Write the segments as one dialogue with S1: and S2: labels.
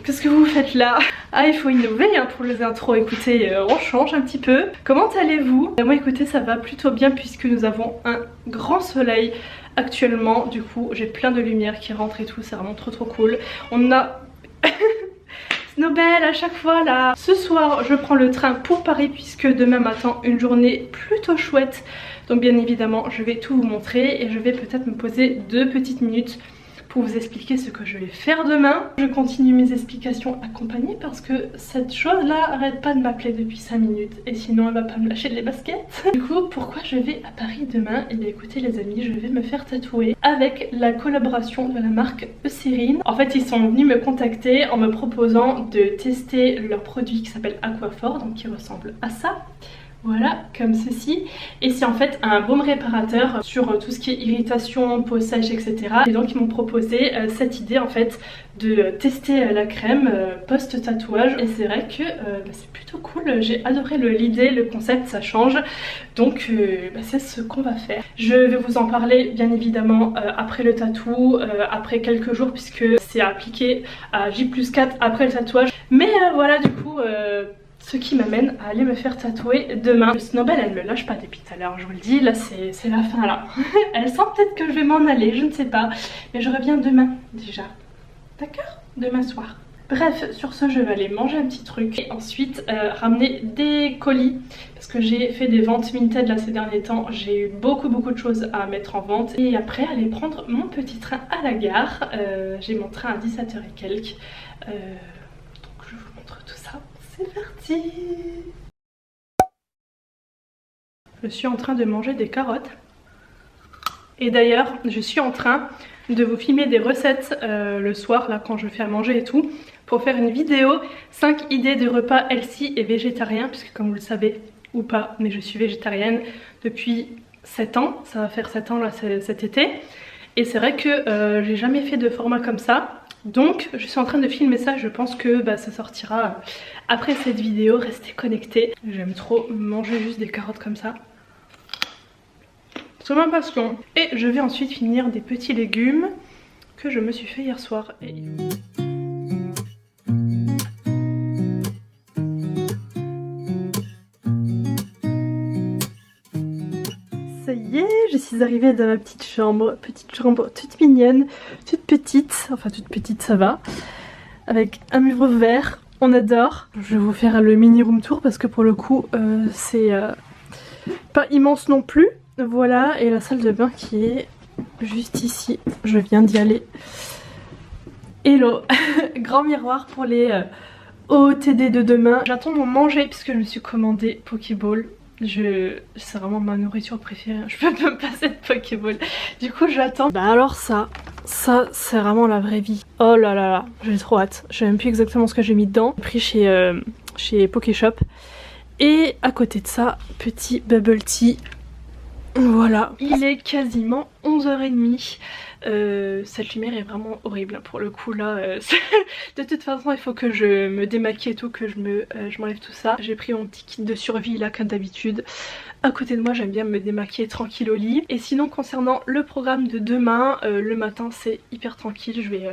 S1: qu'est-ce que vous faites là? Ah, il faut innover hein, pour les intros, écoutez, on change un petit peu. Comment allez-vous? Moi écoutez, ça va plutôt bien puisque nous avons un grand soleil actuellement. Du coup j'ai plein de lumière qui rentre et tout, c'est vraiment trop cool. On a... Nobel à chaque fois là. Ce soir je prends le train pour Paris puisque demain m'attend une journée plutôt chouette. Donc bien évidemment je vais tout vous montrer et je vais peut-être me poser 2 petites minutes pour vous expliquer ce que je vais faire demain. Je continue mes explications accompagnées parce que cette chose là arrête pas de m'appeler depuis 5 minutes et sinon elle va pas me lâcher les baskets. Du coup pourquoi je vais à Paris demain? Et bien écoutez les amis, je vais me faire tatouer avec la collaboration de la marque Eucérine. En fait ils sont venus me contacter en me proposant de tester leur produit qui s'appelle Aquaphor, donc qui ressemble à ça. Voilà, comme ceci. Et c'est en fait un baume réparateur sur tout ce qui est irritation, peau sèche, etc. Et donc ils m'ont proposé cette idée en fait de tester la crème post-tatouage. Et c'est vrai que c'est plutôt cool. J'ai adoré l'idée, le concept, ça change. Donc c'est ce qu'on va faire. Je vais vous en parler bien évidemment après le tatou, après quelques jours puisque c'est appliqué à J+4 après le tatouage. Mais voilà du coup... ce qui m'amène à aller me faire tatouer demain. Le Snowbell elle me lâche pas depuis tout à l'heure, je vous le dis, là c'est la fin là. Elle sent peut-être que je vais m'en aller, je ne sais pas. Mais je reviens demain déjà. D'accord? Demain soir. Bref, sur ce je vais aller manger un petit truc et ensuite ramener des colis parce que j'ai fait des ventes Vinted là ces derniers temps. J'ai eu beaucoup de choses à mettre en vente et après aller prendre mon petit train à la gare. J'ai mon train à 17h et quelques. Donc je vous montre tout ça. C'est parti! Je suis en train de manger des carottes. Et d'ailleurs, je suis en train de vous filmer des recettes le soir, là, quand je fais à manger et tout, pour faire une vidéo 5 idées de repas healthy et végétariens, puisque comme vous le savez ou pas, mais je suis végétarienne depuis 7 ans. Ça va faire 7 ans là cet été. Et c'est vrai que j'ai jamais fait de format comme ça. Donc je suis en train de filmer ça, je pense que ça sortira après cette vidéo, restez connectés. J'aime trop manger juste des carottes comme ça. C'est ma passion. Et je vais ensuite finir des petits légumes que je me suis fait hier soir. Et... ça y est, je suis arrivée dans ma petite chambre toute mignonne, toute petite, enfin toute petite ça va, avec un mur vert, on adore. Je vais vous faire le mini room tour parce que pour le coup c'est pas immense non plus. Voilà, et la salle de bain qui est juste ici, je viens d'y aller. Hello. Grand miroir pour les OOTD de demain. J'attends mon manger puisque je me suis commandé Pokéball. C'est vraiment ma nourriture préférée, je peux pas me passer de Pokéball. Du coup j'attends. Alors ça c'est vraiment la vraie vie. Oh là là là, j'ai trop hâte. Je sais même plus exactement ce que j'ai mis dedans. J'ai pris chez Pokéshop. Et à côté de ça, petit bubble tea. Voilà, il est quasiment 11h30. Cette lumière est vraiment horrible pour le coup là. De toute façon il faut que je me démaquille et tout, que je m'enlève tout ça. J'ai pris mon petit kit de survie là comme d'habitude. À côté de moi j'aime bien me démaquiller tranquille au lit. Et sinon concernant le programme de demain, le matin c'est hyper tranquille. Je vais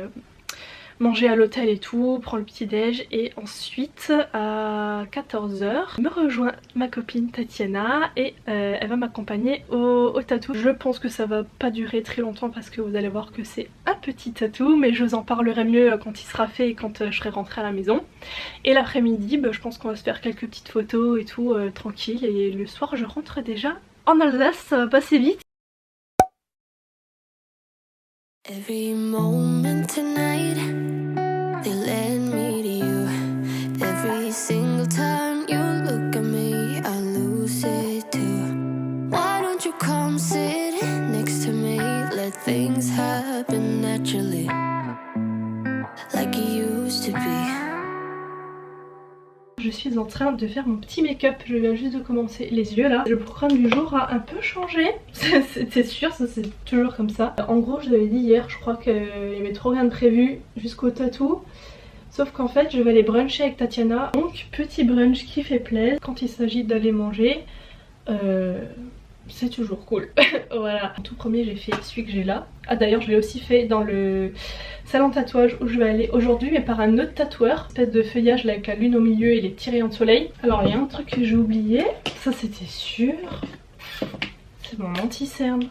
S1: manger à l'hôtel et tout, prendre le petit déj et ensuite à 14h me rejoint ma copine Tatiana et elle va m'accompagner au tatou. Je pense que ça va pas durer très longtemps parce que vous allez voir que c'est un petit tatou, mais je vous en parlerai mieux quand il sera fait et quand je serai rentrée à la maison. Et l'après-midi je pense qu'on va se faire quelques petites photos et tout tranquille, et le soir je rentre déjà en Alsace, ça va passer vite. Every moment tonight, they led me to you. Every single time you look at me, I lose it too. Why don't you come sit next to me? Let things happen naturally, like it used to be. Je suis en train de faire mon petit make-up, je viens juste de commencer les yeux là. Le programme du jour a un peu changé, c'était sûr, ça c'est toujours comme ça. En gros je vous avais dit hier, je crois qu'il y avait trop rien de prévu jusqu'au tatou. Sauf qu'en fait je vais aller bruncher avec Tatiana. Donc petit brunch qui fait plaisir quand il s'agit d'aller manger. c'est toujours cool. Voilà. En tout premier j'ai fait celui que j'ai là. Ah d'ailleurs je l'ai aussi fait dans le salon de tatouage où je vais aller aujourd'hui, mais par un autre tatoueur. Espèce de feuillage là, avec la lune au milieu et les petits rayons de soleil. Alors il y a un truc que j'ai oublié, ça c'était sûr. C'est mon anti-cerne.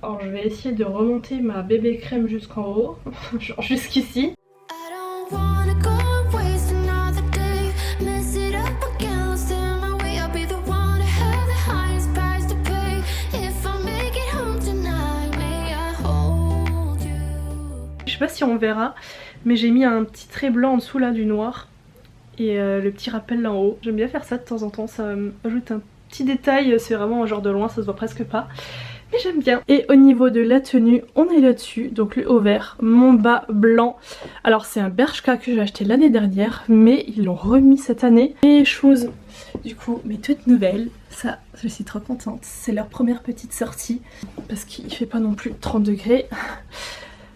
S1: Alors je vais essayer de remonter ma bébé crème jusqu'en haut, genre jusqu'ici. Je sais pas si on verra, mais j'ai mis un petit trait blanc en dessous là du noir et le petit rappel là en haut. J'aime bien faire ça de temps en temps, ça ajoute un petit détail, c'est vraiment un genre de loin, ça se voit presque pas. Mais j'aime bien. Et au niveau de la tenue, on est là-dessus, donc le haut vert, mon bas blanc. Alors c'est un Bershka que j'ai acheté l'année dernière, mais ils l'ont remis cette année. Les choses, du coup, mais toutes nouvelles, ça je suis trop contente. C'est leur première petite sortie, parce qu'il fait pas non plus 30 degrés.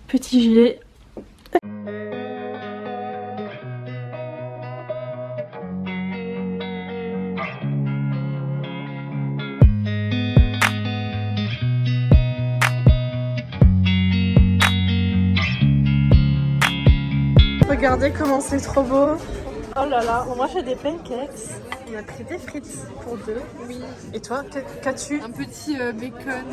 S1: Petit gilet. Regardez comment c'est trop beau. Oh là là, moi j'ai des pancakes. On a pris des frites pour deux.
S2: Oui.
S1: Et toi, qu'as-tu?
S2: Un petit bacon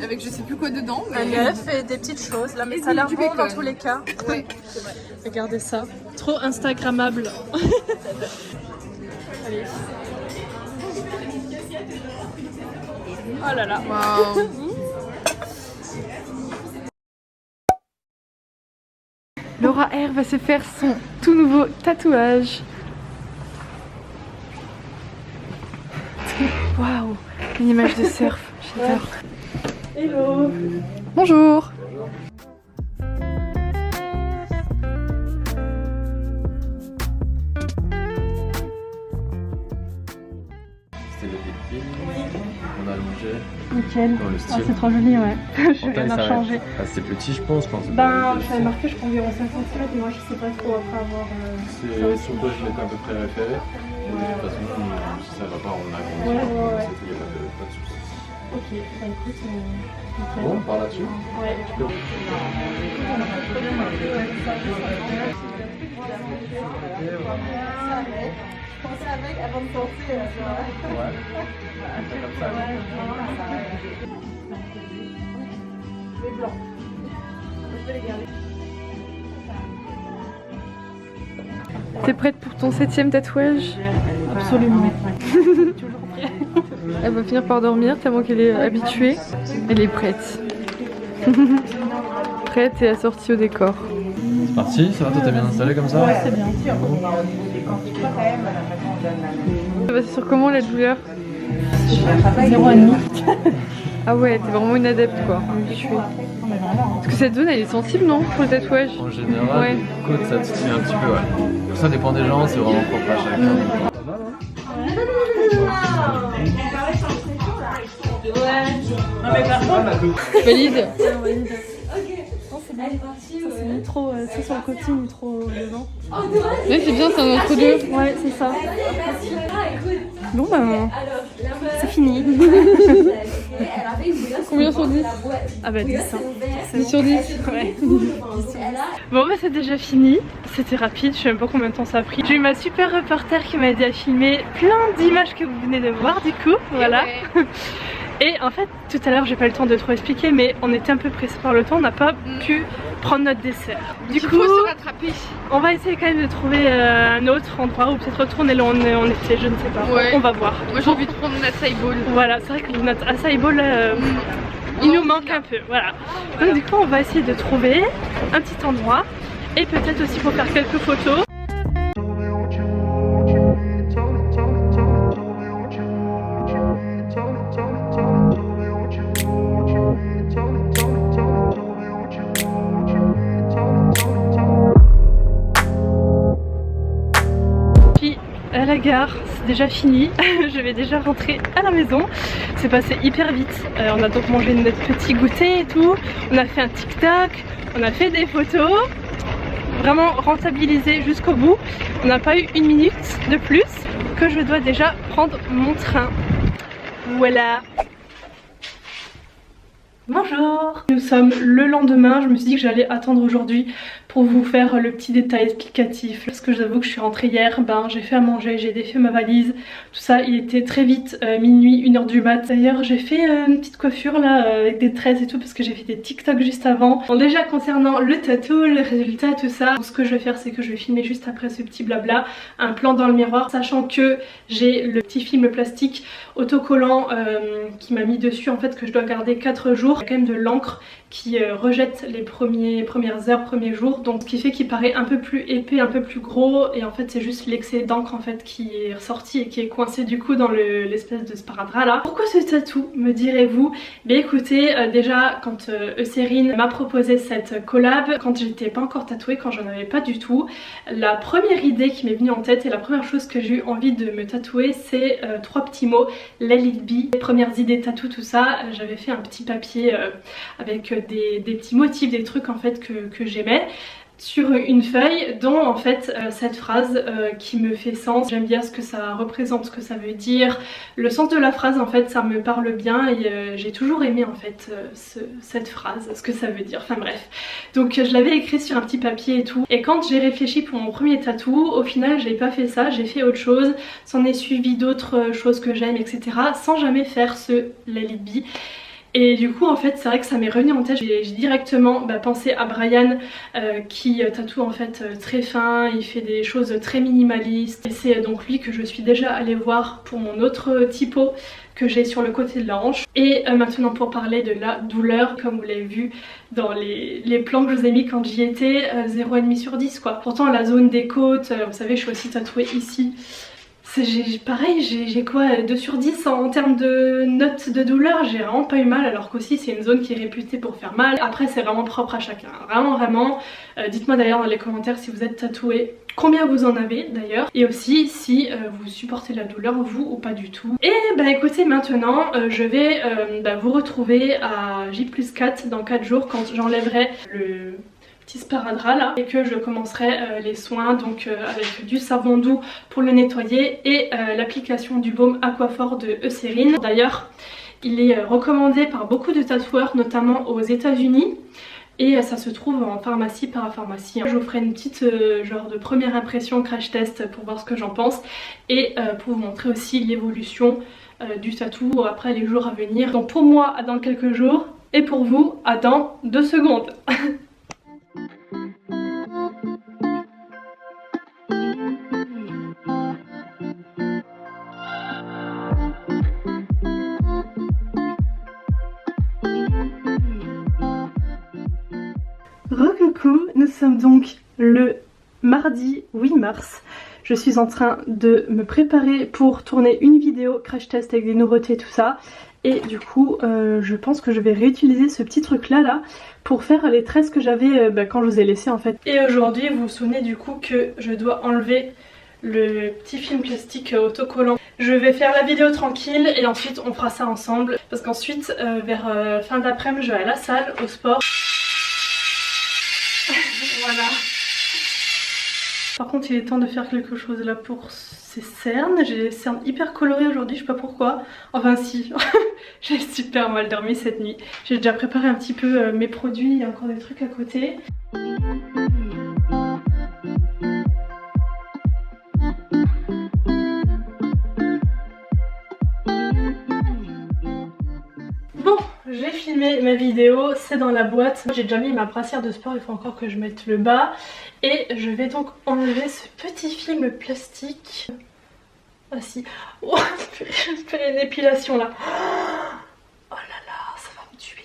S2: avec je sais plus quoi dedans.
S1: Mais... un œuf et des petites choses. Là, mais ça a l'air bon dans tous les cas.
S2: Ouais, c'est vrai.
S1: Regardez ça. Trop instagrammable. Allez. Oh là là.
S2: Waouh. Laura R va se faire son tout nouveau tatouage. Waouh, une image de surf, j'adore.
S1: Hello.
S2: Bonjour.
S3: C'était le défi, on a allongé.
S1: Nickel.
S3: Dans le style.
S1: Oh, c'est trop joli, ouais. Je
S3: En taille,
S1: viens
S3: ça
S1: de changer.
S3: reste- ah, c'est petit, je pense.
S1: Ben, j'avais marqué, je crois, environ 5 cm, mais moi je sais pas trop après avoir.
S3: C'est sur toi, je m'étais à peu près référé. Et de toute façon, si ça va pas, on a grandi.
S1: Ouais, ouais, ouais.
S3: C'est tout, il n'y a pas de soucis.
S1: Ok, bah écoute, nickel.
S3: Bon, par là-dessus.
S1: Ouais.
S3: Tu peux-
S1: Je pensais avec avant de penser.
S3: Ouais. C'est comme ça.
S1: Les blancs. Je vais les garder.
S2: T'es prête pour ton 7e tatouage?
S1: Absolument. Toujours prêt.
S2: Elle va finir par dormir tellement qu'elle est habituée. Elle est prête. Prête et assortie au décor.
S3: C'est parti, ça va, toi t'es bien installé comme ça?
S1: Ouais, c'est bien.
S2: C'est sur comment la douleur?
S1: 0,5.
S2: Ah ouais, t'es vraiment une adepte quoi. Habituée. Parce que cette zone elle est sensible non pour le tatouage?
S3: En général,
S2: Ouais.
S3: les côtes ça titille un petit peu, ouais. Ça dépend des gens, c'est vraiment propre à chacun.
S2: Valide.
S1: C'est ni trop, c'est sur le côté ni trop devant.
S2: Ouais c'est bien, c'est un entre deux.
S1: Ouais, c'est ça. Bon ben, c'est fini.
S2: Combien sur 10?
S1: Ah bah 10 hein.
S2: 10 sur 10.
S1: Ouais. Bon bah c'est déjà fini, c'était rapide, je sais même pas combien de temps ça a pris. J'ai eu ma super reporter qui m'a aidé à filmer plein d'images que vous venez de voir du coup, voilà. Et en fait tout à l'heure j'ai pas eu le temps de trop expliquer, mais on était un peu pressé par le temps, on n'a pas pu prendre notre dessert. Du coup
S2: se rattraper.
S1: on va essayer quand même de trouver un autre endroit ou peut-être retourner là où on était, je ne sais pas,
S2: Ouais.
S1: on va voir.
S2: Moi j'ai envie de prendre mon acai bowl.
S1: Voilà, c'est vrai que notre acai bowl il nous manque un peu, voilà. Donc du coup on va essayer de trouver un petit endroit et peut-être aussi pour faire quelques photos. Puis à la gare, c'est déjà fini, je vais déjà rentrer à la maison. C'est passé hyper vite, on a donc mangé notre petit goûter et tout, on a fait un TikTok, on a fait des photos, vraiment rentabilisé jusqu'au bout. On n'a pas eu une minute de plus que je dois déjà prendre mon train. Voilà. Bonjour. Nous sommes le lendemain, je me suis dit que j'allais attendre aujourd'hui pour vous faire le petit détail explicatif. Parce que j'avoue que je suis rentrée hier, j'ai fait à manger, j'ai défait ma valise, tout ça, il était très vite, minuit, 1h du mat. D'ailleurs j'ai fait une petite coiffure là avec des tresses et tout parce que j'ai fait des TikTok juste avant. Bon, déjà concernant le tatou, le résultat, tout ça, ce que je vais faire c'est que je vais filmer juste après ce petit blabla, un plan dans le miroir, sachant que j'ai le petit film plastique autocollant qui m'a mis dessus en fait que je dois garder 4 jours. Il y a quand même de l'encre qui rejette les premières heures, premiers jours, donc ce qui fait qu'il paraît un peu plus épais, un peu plus gros, et en fait c'est juste l'excès d'encre en fait qui est ressorti et qui est coincé du coup dans l'espèce de sparadrap là. Pourquoi ce tatou, me direz-vous? Mais écoutez, déjà quand Eucérine m'a proposé cette collab, quand j'étais pas encore tatouée, quand j'en avais pas du tout, la première idée qui m'est venue en tête et la première chose que j'ai eu envie de me tatouer, c'est 3 petits mots, let it be. Les premières idées tatou, tout ça, j'avais fait un petit papier avec des petits motifs, des trucs en fait que j'aimais sur une feuille, dont en fait cette phrase qui me fait sens. J'aime bien ce que ça représente, ce que ça veut dire, le sens de la phrase en fait ça me parle bien et j'ai toujours aimé en fait cette phrase, ce que ça veut dire, enfin bref. Donc je l'avais écrit sur un petit papier et tout, et quand j'ai réfléchi pour mon premier tatou, au final j'ai pas fait ça, j'ai fait autre chose, s'en est suivi d'autres choses que j'aime etc, sans jamais faire ce let it be. Et du coup en fait c'est vrai que ça m'est revenu en tête, j'ai directement pensé à Brian qui tatoue en fait très fin, il fait des choses très minimalistes. Et c'est donc lui que je suis déjà allée voir pour mon autre typo que j'ai sur le côté de la hanche. Et maintenant pour parler de la douleur, comme vous l'avez vu dans les plans que je vous ai mis quand j'y étais, 0,5 sur 10 quoi. Pourtant la zone des côtes, vous savez je suis aussi tatouée ici. Pareil, j'ai quoi, 2 sur 10 en termes de notes de douleur, j'ai vraiment pas eu mal, alors qu'aussi c'est une zone qui est réputée pour faire mal. Après c'est vraiment propre à chacun, vraiment. Dites-moi d'ailleurs dans les commentaires si vous êtes tatoué, combien vous en avez d'ailleurs, et aussi si vous supportez la douleur vous ou pas du tout. Et écoutez maintenant je vais vous retrouver à J+4 dans 4 jours quand j'enlèverai le petit sparadrap là et que je commencerai les soins donc avec du savon doux pour le nettoyer et l'application du baume Aquaphor de Eucérine. D'ailleurs il est recommandé par beaucoup de tatoueurs notamment aux États-Unis et ça se trouve en pharmacie, parapharmacie. Je vous ferai une petite genre de première impression crash test pour voir ce que j'en pense et pour vous montrer aussi l'évolution du tatou après les jours à venir. Donc pour moi à dans quelques jours et pour vous à dans 2 secondes. Recoucou, nous sommes donc le mardi 8 mars. Je suis en train de me préparer pour tourner une vidéo crash test avec des nouveautés tout ça. Et du coup je pense que je vais réutiliser ce petit truc là pour faire les tresses que j'avais quand je vous ai laissé en fait. Et aujourd'hui vous vous souvenez du coup que je dois enlever le petit film plastique autocollant. Je vais faire la vidéo tranquille et ensuite on fera ça ensemble. Parce qu'ensuite vers fin d'après-midi je vais à la salle, au sport. Voilà. Par contre il est temps de faire quelque chose là pour ces cernes. J'ai des cernes hyper colorées aujourd'hui, je sais pas pourquoi. Enfin si, j'ai super mal dormi cette nuit. J'ai déjà préparé un petit peu mes produits, il y a encore des trucs à côté. Bon, j'ai filmé ma vidéo, c'est dans la boîte. J'ai déjà mis ma brassière de sport, il faut encore que je mette le bas. Et je vais donc enlever ce petit film plastique. Ah si. Oh, je fais une épilation là. Oh là là, ça va me tuer.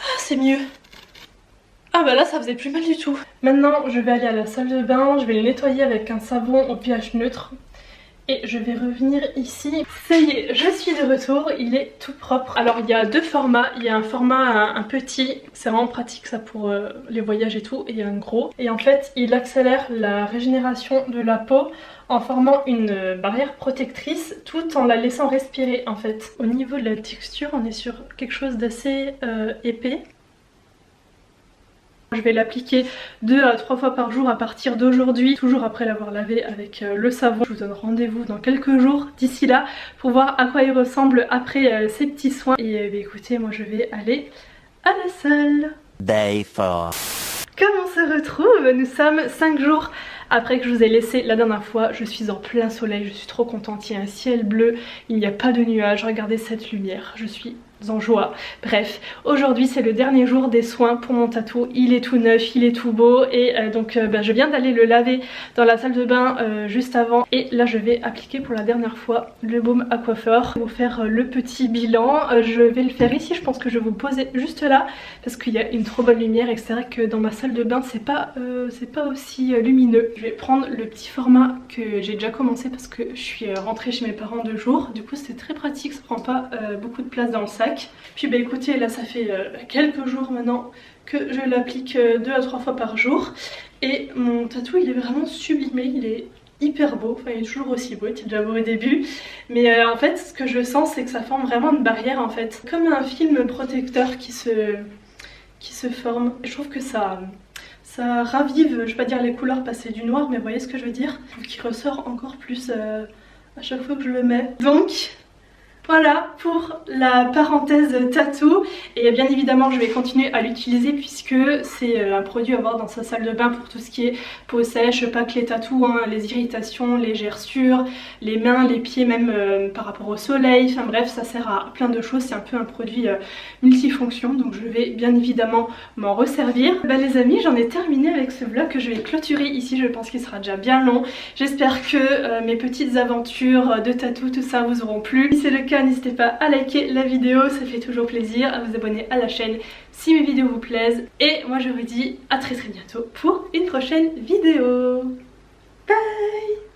S1: Ah, c'est mieux. Ah bah là ça faisait plus mal du tout. Maintenant je vais aller à la salle de bain, je vais les nettoyer avec un savon au pH neutre. Et je vais revenir ici. Ça y est, je suis de retour, il est tout propre. Alors il y a 2 formats, il y a un format un petit, c'est vraiment pratique ça pour les voyages et tout, et il y a un gros. Et en fait il accélère la régénération de la peau en formant une barrière protectrice tout en la laissant respirer en fait. Au niveau de la texture on est sur quelque chose d'assez épais. Je vais l'appliquer 2 à 3 fois par jour à partir d'aujourd'hui, toujours après l'avoir lavé avec le savon. Je vous donne rendez-vous dans quelques jours d'ici là pour voir à quoi il ressemble après ces petits soins. Et bah, écoutez, moi je vais aller à la salle.
S4: Day 4.
S1: Comme on se retrouve, nous sommes 5 jours après que je vous ai laissé la dernière fois. Je suis en plein soleil, je suis trop contente, il y a un ciel bleu, il n'y a pas de nuages, regardez cette lumière, je suis en joie. Bref, aujourd'hui c'est le dernier jour des soins pour mon tatou, il est tout neuf, il est tout beau et je viens d'aller le laver dans la salle de bain juste avant et là je vais appliquer pour la dernière fois le baume Aquaphor. Je vais vous faire le petit bilan, je vais le faire ici, je pense que je vais vous poser juste là parce qu'il y a une trop bonne lumière et c'est vrai que dans ma salle de bain c'est pas aussi lumineux. Je vais prendre le petit format que j'ai déjà commencé parce que je suis rentrée chez mes parents 2 jours, du coup c'est très pratique, ça prend pas beaucoup de place dans le sac. Puis bah écoutez, là ça fait quelques jours maintenant que je l'applique 2 à 3 fois par jour et mon tatou il est vraiment sublimé, il est hyper beau, enfin il est toujours aussi beau, il était déjà beau au début mais en fait ce que je sens c'est que ça forme vraiment une barrière en fait, comme un film protecteur qui se forme. Je trouve que ça ravive, je vais pas dire les couleurs passer du noir mais vous voyez ce que je veux dire, je trouve qu'il ressort encore plus à chaque fois que je le mets. Donc voilà pour la parenthèse tatou et bien évidemment je vais continuer à l'utiliser puisque c'est un produit à avoir dans sa salle de bain pour tout ce qui est peau sèche, pas que les tatous, hein, les irritations, les gerçures, les mains, les pieds même par rapport au soleil, enfin bref ça sert à plein de choses, c'est un peu un produit multifonction donc je vais bien évidemment m'en resservir. Bah les amis, j'en ai terminé avec ce vlog que je vais clôturer ici, je pense qu'il sera déjà bien long. J'espère que mes petites aventures de tatou, tout ça vous auront plu. Si c'est le cas, n'hésitez pas à liker la vidéo, ça fait toujours plaisir, à vous abonner à la chaîne si mes vidéos vous plaisent. Et moi je vous dis à très bientôt pour une prochaine vidéo. Bye!